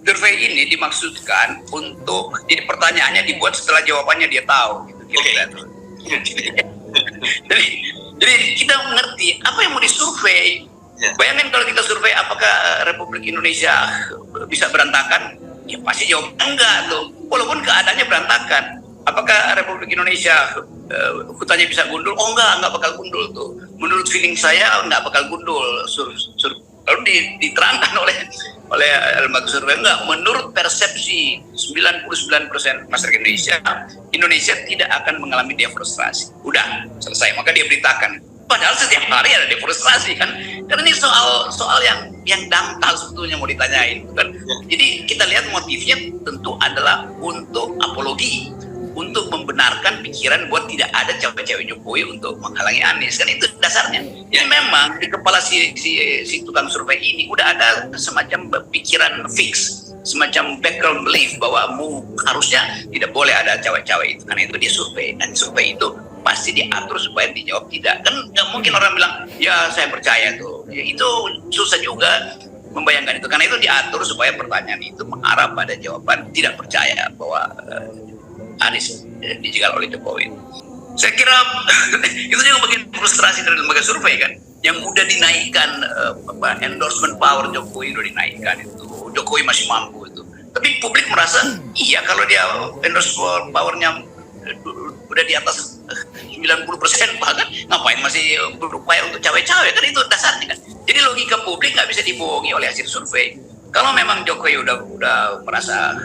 survei ini dimaksudkan untuk, jadi pertanyaannya dibuat setelah jawabannya dia tahu gitu kira-kira tuh. Jadi kita mengerti apa yang mau disurvei. Bayangin kalau kita survei apakah Republik Indonesia bisa berantakan, ya pasti jawab enggak tuh, walaupun keadaannya berantakan. Apakah Republik Indonesia hutannya bisa gundul? Oh enggak bakal gundul tuh. Menurut feeling saya enggak bakal gundul. Lalu diterangkan oleh lembaga survei, enggak, menurut persepsi 99% masyarakat Indonesia tidak akan mengalami deforestasi. Udah selesai, maka dia beritakan. Padahal setiap hari ada deforestasi kan, karena ini soal yang dangkal sebetulnya mau ditanyain kan. Jadi kita lihat motifnya tentu adalah untuk apologi, untuk membenarkan pikiran bahwa tidak ada cewek-cewek Jokowi untuk menghalangi Anies, kan itu dasarnya. Jadi memang di kepala si tukang survei ini udah ada semacam pikiran fix, semacam background belief bahwa harusnya tidak boleh ada cewek-cewek itu, karena itu dia survei, dan survei itu pasti diatur supaya dijawab tidak. Kan nggak mungkin orang bilang ya saya percaya tuh, ya, itu susah juga membayangkan itu, karena itu diatur supaya pertanyaan itu mengarah pada jawaban tidak percaya bahwa Anies dijegal oleh Jokowi. Saya kira itu juga bagian frustrasi dari lembaga survei kan, yang udah dinaikkan endorsement power Jokowi udah dinaikkan, itu Jokowi masih mampu itu, tapi publik merasa iya kalau dia endorsement powernya udah di atas 90% bahkan, ngapain masih berupaya untuk cawe-cawe, kan itu dasarnya kan. Jadi logika publik nggak bisa dibohongi oleh hasil survei. Kalau memang Jokowi udah merasa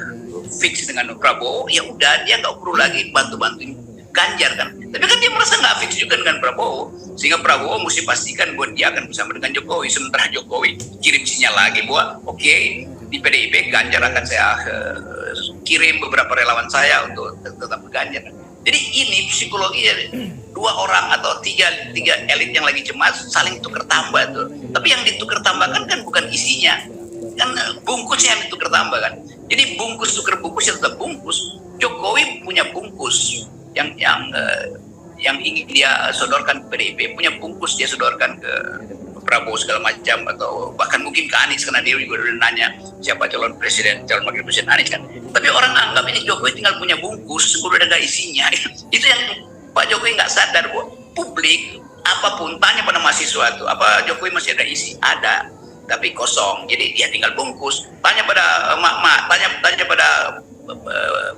fix dengan Prabowo, ya udah dia nggak perlu lagi bantu-bantuin Ganjar kan. Tapi kan dia merasa nggak fix juga dengan Prabowo, sehingga Prabowo mesti pastikan bahwa dia akan bersama dengan Jokowi. Sementara Jokowi kirim sinyal lagi bahwa oke, di PDIP Ganjar akan saya kirim beberapa relawan saya untuk tetap Ganjar. Jadi ini psikologi dua orang atau tiga elit yang lagi cemas saling tukar tambah tuh. Tapi yang ditukar tambahkan kan bukan isinya, kan bungkusnya yang ditukar tambah kan. Jadi bungkus tukar bungkus ya tetap bungkus. Jokowi punya bungkus yang ingin dia sodorkan ke PDIP, punya bungkus dia sodorkan ke Prabowo segala macam, atau bahkan mungkin ke Anies, karena dia juga udah nanya siapa calon wakil presiden Anies kan. Tapi orang anggap ini Jokowi tinggal punya bungkus, udah ada isinya. Itu yang Pak Jokowi nggak sadar bahwa publik apapun tanya pada mahasiswa itu, apa Jokowi masih ada isi? Ada, tapi kosong. Jadi dia tinggal bungkus. Tanya pada emak-emak, tanya pada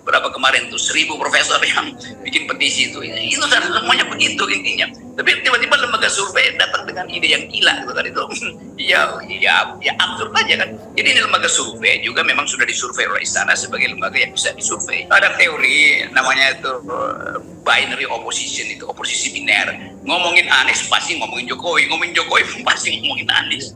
berapa kemarin tuh 1.000 profesor yang bikin petisi itu semuanya begitu intinya. Tapi tiba-tiba lembaga survei datang dengan ide yang gila gitu kan, itu ya absurd aja kan. Jadi ini lembaga survei juga memang sudah disurvei oleh istana sebagai lembaga yang bisa disurvei. Ada teori namanya itu binary opposition, itu oposisi biner. Ngomongin Anies pasti ngomongin Jokowi, ngomongin Jokowi pasti ngomongin Anies.